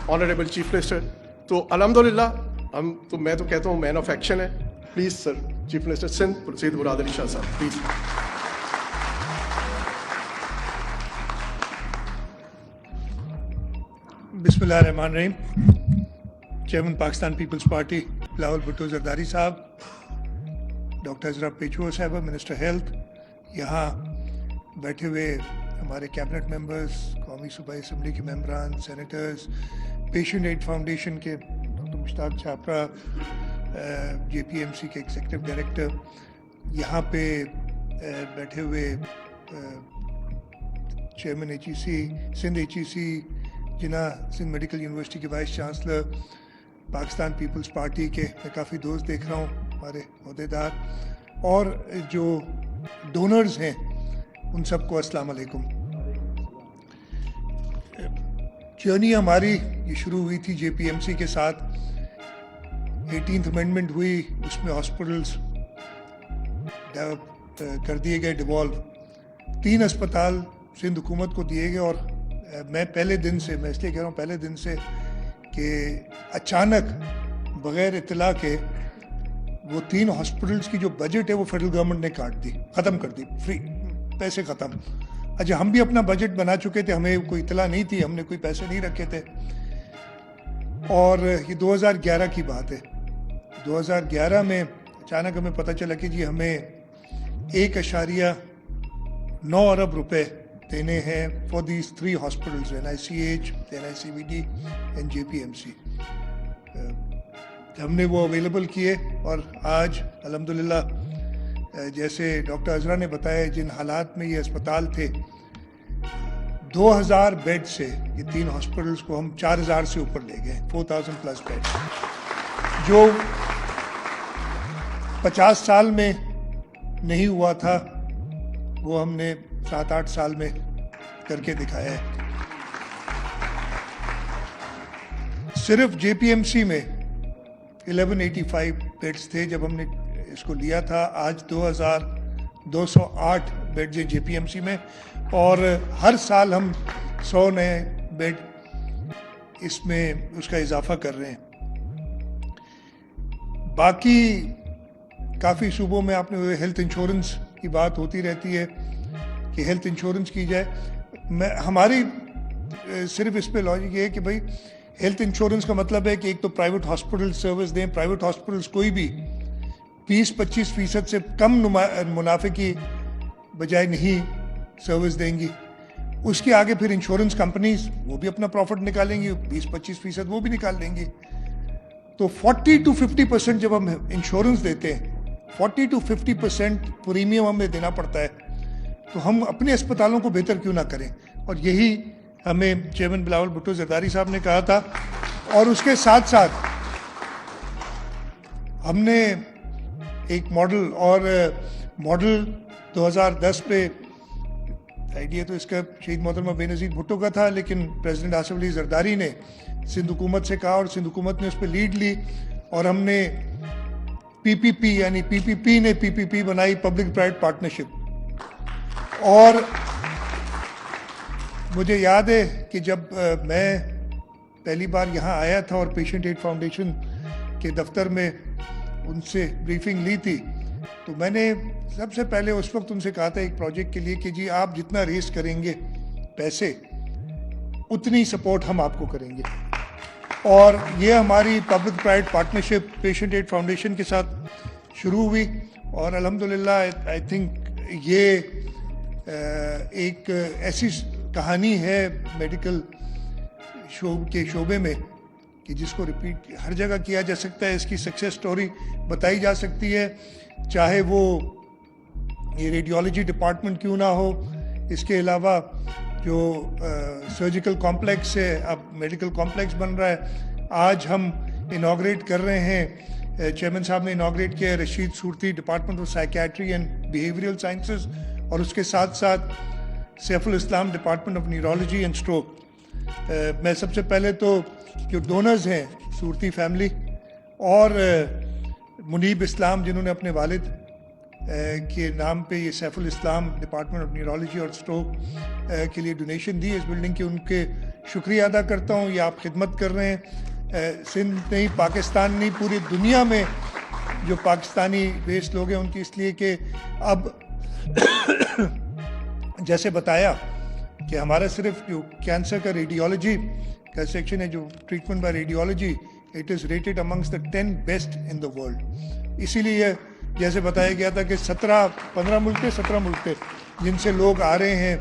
Honourable chief minister. تو الحمدللہ میں تو کہتا ہوں مین آف ایکشن ہے. Please sir chief minister Sindh Syed Murad Ali Shah صاحب پلیز. بسم اللہ الرحمن الرحیم. چیئرمین پاکستان پیپلز پارٹی بلاول بھٹو زرداری صاحب, ڈاکٹر عزرا پیچھوا صاحبہ منسٹر ہیلتھ, یہاں بیٹھے ہوئے ہمارے کیبنٹ ممبرز, قومی صوبائی اسمبلی کے ممبران, سینیٹرز, پیشنٹ ایڈ فاؤنڈیشن کے doctor Mushtaq Chhapra, J P M C کے ایگزیکٹو ڈائریکٹر, یہاں پہ بیٹھے ہوئے chairman H E C Sindh, H E C Jinnah, Sindh medical university کے vice chancellor, Pakistan Peoples Party کے میں کافی دوست دیکھ رہا ہوں, ہمارے عہدیدار, اور جو ڈونرز ہیں ان سب کو السلام علیکم. جرنی ہماری یہ شروع ہوئی تھی جے پی ایم سی کے ساتھ. 18th امینڈمنٹ ہوئی, اس میں ہاسپٹلز کر دیے گئے ڈیوالو. 3 اسپتال سندھ حکومت کو دیے گئے, اور میں پہلے دن سے, میں اس لیے کہہ رہا ہوں پہلے دن سے, کہ اچانک بغیر اطلاع کے وہ 3 ہاسپٹلز کی جو بجٹ ہے وہ فیڈرل گورنمنٹ نے کاٹ دی, ختم کر دی, فری پیسے ختم. اچھا ہم بھی اپنا بجٹ بنا چکے تھے, ہمیں کوئی اطلاع نہیں تھی, ہم نے کوئی پیسے نہیں رکھے تھے. اور یہ 2011 کی بات ہے. 2011 میں اچانک ہمیں پتہ چلا کہ جی ہمیں 1.9 ارب روپے دینے ہیں for these 3 hospitals, N I C H, N I C V D and J P M C. ہم نے وہ اویلیبل کیے, اور آج الحمدللہ جیسے ڈاکٹر عزرا نے بتایا جن حالات میں یہ اسپتال تھے, 2000 بیڈ سے یہ 3 ہاسپٹلز کو ہم 4000 سے اوپر لے گئے, 4000 پلس بیڈ, جو 50 سال میں نہیں ہوا تھا وہ ہم نے 7-8 سال میں کر کے دکھایا ہے. صرف جے پی ایم سی میں 1185 بیڈز تھے جب ہم نے اس کو لیا تھا. آج 2208 بیڈز ہیں جے پی ایم سی میں, اور ہر سال ہم 100 نئے بیڈ اس میں اس کا اضافہ کر رہے ہیں. باقی کافی صوبوں میں آپ نے ہیلتھ انشورنس کی بات ہوتی رہتی ہے کہ ہیلتھ انشورنس کی جائے. ہماری صرف اس پہ لاجک یہ ہے کہ بھائی ہیلتھ انشورنس کا مطلب ہے کہ ایک تو پرائیویٹ ہاسپٹل سروس دیں. پرائیویٹ ہاسپٹلس کوئی بھی 20-25% سے کم منافع کی بجائے نہیں سروس دیں گی. اس کے آگے پھر انشورنس کمپنیز وہ بھی اپنا پروفٹ نکالیں گی, 20-25% وہ بھی نکال لیں گی. تو 40-50% جب ہم انشورنس دیتے ہیں, 40-50% پریمیم ہمیں دینا پڑتا ہے, تو ہم اپنے اسپتالوں کو بہتر کیوں نہ کریں. اور یہی ہمیں چیئرمین بلاول بھٹو زرداری صاحب نے کہا تھا. اور اس کے ساتھ ساتھ ہم نے ایک ماڈل, اور ماڈل 2010 پہ آئیڈیا تو اس کا شہید محترمہ بے نظیر بھٹو کا تھا, لیکن پریزیڈنٹ آصف علی زرداری نے سندھ حکومت سے کہا, اور سندھ حکومت نے اس پہ لیڈ لی, اور ہم نے پی پی پی یعنی پی پی پی نے پی پی پی بنائی, پبلک پرائیویٹ پارٹنرشپ. اور مجھے یاد ہے کہ جب میں پہلی بار یہاں آیا تھا اور پیشنٹ ایڈ فاؤنڈیشن کے دفتر میں ان سے بریفنگ لی تھی, تو میں نے سب سے پہلے اس وقت ان سے کہا تھا ایک پروجیکٹ کے لیے کہ جی آپ جتنا ریز کریں گے پیسے اتنی سپورٹ ہم آپ کو کریں گے. اور یہ ہماری public private partnership patient add foundation کے ساتھ شروع ہوئی, اور الحمدللہ آئی تھنک یہ ایک ایسی کہانی ہے میڈیکل شعبے میں کہ جس کو ریپیٹ ہر جگہ کیا جا سکتا ہے. اس کی سکسیس سٹوری بتائی جا سکتی ہے, چاہے وہ یہ ریڈیولوجی ڈپارٹمنٹ کیوں نہ ہو, اس کے علاوہ جو سرجیکل کمپلیکس ہے, اب میڈیکل کمپلیکس بن رہا ہے. آج ہم انوگریٹ کر رہے ہیں, چیئرمین صاحب نے انوگریٹ کیا ہے Rashid Surti department of psychiatry and behavioural sciences, اور اس کے ساتھ ساتھ Saif ul Islam department of neurology and stroke. میں سب سے پہلے تو جو ڈونرز ہیں صورتی فیملی اور منیب اسلام جنہوں نے اپنے والد کے نام پہ یہ safe ul Islam department of neurology اور اسٹروک کے لیے ڈونیشن دی اس بلڈنگ کی, ان کے شکریہ ادا کرتا ہوں. یہ آپ خدمت کر رہے ہیں سندھ نہیں, پاکستان نہیں, پوری دنیا میں جو پاکستانی بیسڈ لوگ ہیں ان کی, اس لیے کہ اب جیسے بتایا کہ ہمارا صرف جو کینسر کا ریڈیولوجی کا سیکشن ہے, جو treatment by radiology, it is rated amongst the 10 best in the world. اسی لیے جیسے بتایا گیا تھا کہ 17 ملک تھے جن سے لوگ آ رہے ہیں,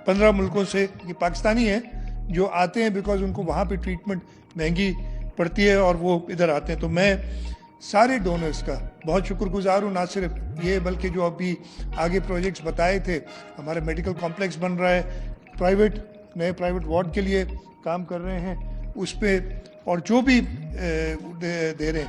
15 ملکوں سے یہ پاکستانی ہیں جو آتے ہیں بیکاز ان کو وہاں پہ ٹریٹمنٹ مہنگی پڑتی ہے اور وہ ادھر آتے ہیں. تو میں سارے ڈونرز کا بہت شکر گزار ہوں, نہ صرف یہ بلکہ جو ابھی آگے پروجیکٹس بتائے تھے, ہمارا میڈیکل کمپلیکس بن رہا ہے, نئے پرائیویٹ وارڈ کے لیے کام کر رہے ہیں اس پہ, اور جو بھی دے رہے ہیں.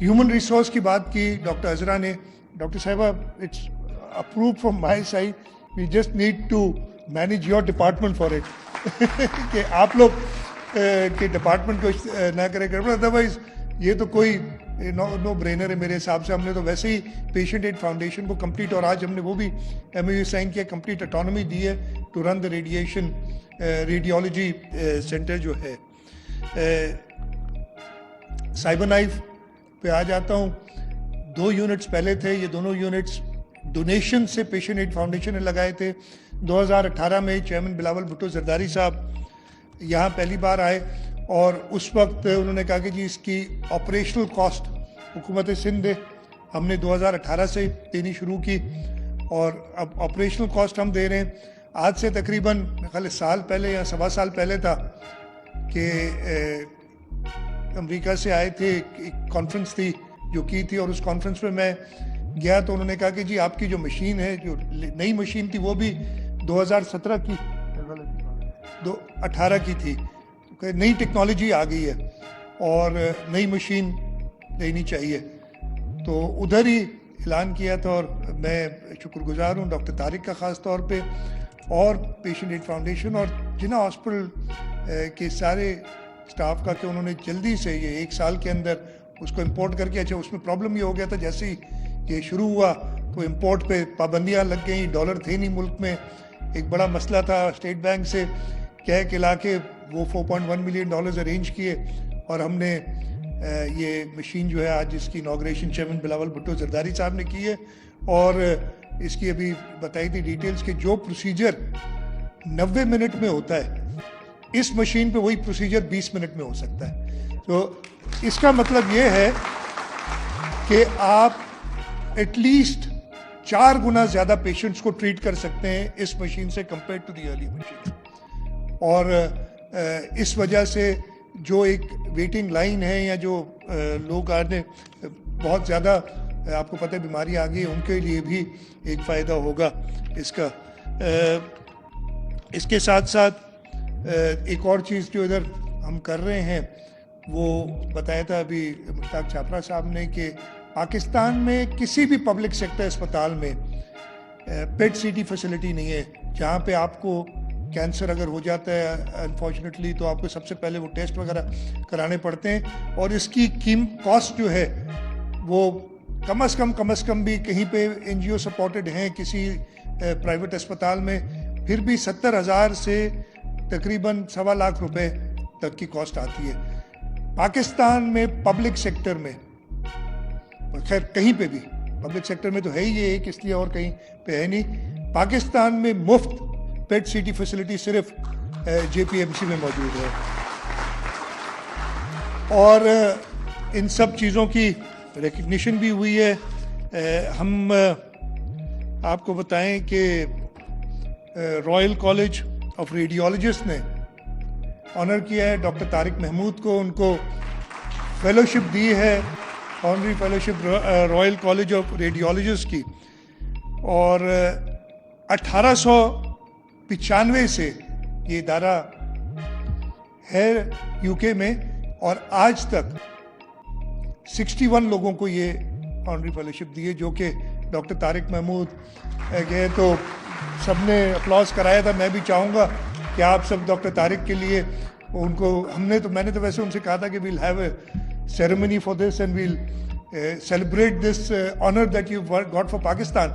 ہیومن ریسورس کی بات کی ڈاکٹر عذرا نے. ڈاکٹر صاحبہ, it's approved from my side, we just need to manage your department for it کہ آپ لوگ کے ڈپارٹمنٹ کو نہ کرے گڑبڑ, ادروائز یہ تو کوئی نو برینر ہے میرے حساب سے. ہم نے تو ویسے ہی پیشنٹ ایڈ فاؤنڈیشن کو کمپلیٹ, اور آج ہم نے وہ بھی MOU سائن کیا, کمپلیٹ اٹانومی دی ہے to run the radiology centre جو ہے. سائبر نائف پہ آ جاتا ہوں. 2 یونٹس پہلے تھے, یہ دونوں یونٹس ڈونیشن سے پیشنٹ ایڈ فاؤنڈیشن نے لگائے تھے. 2018 میں چیئرمین بلاول بھٹو زرداری صاحب یہاں پہلی بار آئے, اور اس وقت انہوں نے کہا کہ جی اس کی آپریشنل کاسٹ حکومت سندھ دے. ہم نے 2018 سے دینی شروع کی, اور اب آپریشنل کاسٹ ہم دے رہے ہیں. آج سے تقریباً خالی سال پہلے یا 1.25 سال پہلے تھا کہ امریکہ سے آئے تھے, ایک کانفرنس تھی جو کی تھی, اور اس کانفرنس میں میں گیا تو انہوں نے کہا کہ جی آپ کی جو مشین ہے, جو نئی مشین تھی وہ بھی 2017 کی 18 کی تھی, نئی ٹیکنالوجی آ گئی ہے اور نئی مشین لینی چاہیے. تو ادھر ہی اعلان کیا تھا, اور میں شکر گزار ہوں ڈاکٹر طارق کا خاص طور پہ, اور پیشنٹ ایڈ فاؤنڈیشن اور جناح ہاسپٹل کے سارے اسٹاف کا, کہ انہوں نے جلدی سے یہ 1 سال کے اندر اس کو امپورٹ کر کے. اچھا, اس میں پرابلم یہ ہو گیا تھا, جیسے ہی یہ شروع ہوا تو امپورٹ پہ پابندیاں لگ گئیں, ڈالر تھے نہیں ملک میں, ایک بڑا مسئلہ تھا. اسٹیٹ بینک سے کہہ کے لا کے وہ $4.1 ملین ارینج کیے, اور ہم نے یہ مشین جو ہے آج اس کی انوگریشن چیئرمین بلاول بھٹو زرداری صاحب نے کی ہے, اور اس کی ابھی بتائی تھی ڈیٹیلز کہ جو پروسیجر 90 منٹ میں ہوتا ہے, اس مشین پہ وہی پروسیجر 20 منٹ میں ہو سکتا ہے. تو اس کا مطلب یہ ہے کہ آپ ایٹ لیسٹ 4 گنا زیادہ پیشنٹس کو ٹریٹ کر سکتے ہیں اس مشین سے compare to the early machine. اور اس وجہ سے جو ایک ویٹنگ لائن ہے, یا جو لوگ آنے بہت زیادہ آپ کو پتہ ہے بیماری آ گئی ہے, ان کے لیے بھی ایک فائدہ ہوگا اس کا. اس کے ساتھ ساتھ ایک اور چیز جو ادھر ہم کر رہے ہیں وہ بتایا تھا ابھی مشتاق چھاپرا صاحب نے, کہ پاکستان میں کسی بھی پبلک سیکٹر اسپتال میں پیٹ CT فیسلٹی نہیں ہے, جہاں پہ آپ کو کینسر اگر ہو جاتا ہے انفارچونیٹلی تو آپ کو سب سے پہلے وہ ٹیسٹ وغیرہ کرانے پڑتے ہیں, اور اس کی کاسٹ جو ہے وہ کم از کم بھی کہیں پہ NGO سپورٹڈ ہیں کسی پرائیویٹ اسپتال میں, پھر بھی 70,000 سے تقریباً 1.25 لاکھ روپے تک کی کاسٹ آتی ہے. پاکستان میں پبلک سیکٹر میں, خیر کہیں پہ بھی پبلک سیکٹر میں تو ہے ہی یہ ایک, اس لیے اور کہیں پہ ہے نہیں, پاکستان میں مفت پیٹ CT فیسلٹی صرف JPMC میں موجود ہے. اور ان سب چیزوں کی ریکگنیشن بھی ہوئی ہے. ہم آپ کو بتائیں کہ رائل کالج آف ریڈیولوجسٹ نے آنر کیا ہے ڈاکٹر طارق محمود کو, ان کو فیلوشپ دی ہے, honorary fellowship Royal college of radiologist کی, اور 1895 سے یہ ادارہ ہے UK میں, اور آج تک 61 لوگوں کو یہ آنری فیلوشپ دی ہے, جو کہ ڈاکٹر طارق محمود گئے تو سب نے اپلاس کرایا تھا. میں بھی چاہوں گا کہ آپ سب ڈاکٹر طارق کے لیے ان کو, میں نے تو ویسے ان سے کہا تھا کہ we'll have a ceremony for this and we'll celebrate this honour that you got for Pakistan,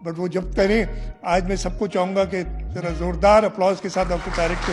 but وہ جب کریں, آج میں سب کو چاہوں گا کہ ذرا زوردار اپلاس کے ساتھ ڈاکٹر طارق کو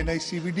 NICVD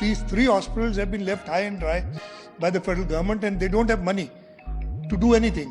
these 3 hospitals have been left high and dry by the federal government and they don't have money to do anything.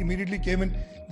immediately came in.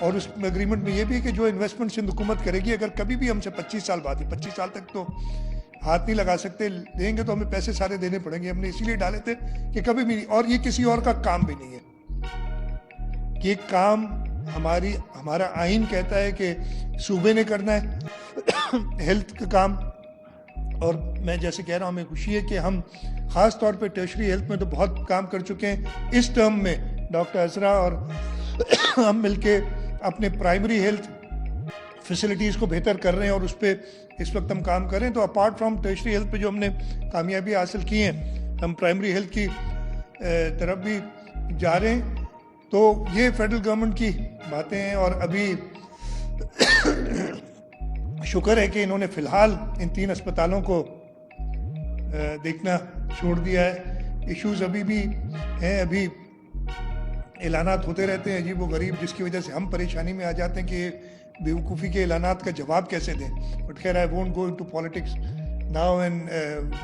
اور اس اگریمنٹ میں یہ بھی ہے کہ جو انویسٹمنٹ سندھ حکومت کرے گی اگر کبھی بھی ہم سے 25 سال بعد 25 سال تک تو ہاتھ نہیں لگا سکتے، دیں گے تو ہمیں پیسے سارے دینے پڑیں گے. ہم نے اسی لیے ڈالے تھے کہ کبھی بھی نہیں، اور یہ کسی اور کا کام بھی نہیں ہے. یہ کام ہمارا آئین کہتا ہے کہ صوبے نے کرنا ہے ہیلتھ کا کام. اور میں جیسے کہہ رہا ہوں، ہمیں خوشی ہے کہ ہم خاص طور پہ ٹیرشری ہیلتھ میں تو بہت کام کر چکے ہیں. اس ٹرم میں ڈاکٹر عزرا اور ہم مل کے اپنے پرائمری ہیلتھ فیسلٹیز کو بہتر کر رہے ہیں اور اس پہ اس وقت ہم کام کر رہے ہیں. تو اپارٹ فرام ٹیرشری ہیلتھ پہ جو ہم نے کامیابی حاصل کی ہیں، ہم پرائمری ہیلتھ کی طرف بھی جا رہے ہیں. تو یہ فیڈرل گورنمنٹ کی باتیں ہیں. اور ابھی شکر ہے کہ انہوں نے فی الحال ان 3 اسپتالوں کو دیکھنا چھوڑ دیا ہے. ایشوز ابھی بھی ہیں، ابھی اعلانات ہوتے رہتے ہیں عجیب و غریب، جس کی وجہ سے ہم پریشانی میں آ جاتے ہیں کہ بیوقوفی کے اعلانات کا جواب کیسے دیں. بٹ خیر، I won't go into politics now and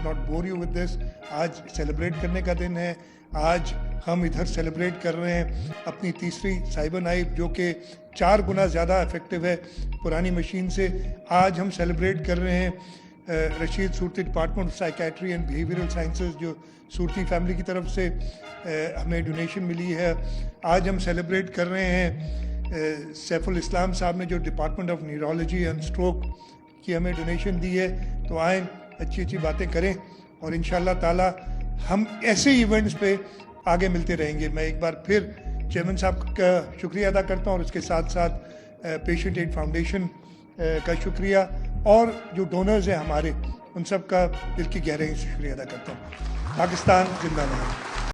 not bore you with this. آج سیلیبریٹ کرنے کا دن ہے. آج ہم ادھر سیلیبریٹ کر رہے ہیں اپنی تیسری سائبر نائف، جو کہ 4 گنا زیادہ افیکٹو ہے پرانی مشین سے. آج ہم سیلیبریٹ کر رہے ہیں Rashid Surti department of psychiatry and behavioural sciences, جو صورتی فیملی کی طرف سے ہمیں ڈونیشن ملی ہے. آج ہم سیلیبریٹ کر رہے ہیں سیف الاسلام صاحب نے جو department of neurology and stroke کی ہمیں ڈونیشن دی ہے. تو آئیں اچھی باتیں کریں، اور انشاءاللہ تعالی ہم ایسے ایونٹس پہ آگے ملتے رہیں گے. میں ایک بار پھر چیئرمین صاحب کا شکریہ ادا کرتا ہوں، اور اس کے ساتھ ساتھ پیشنٹ ایڈ فاؤنڈیشن کا شکریہ، اور جو ڈونرز ہیں ہمارے، ان سب کا دل کی گہرائی سے شکریہ ادا کرتا ہوں. پاکستان زندہ باد.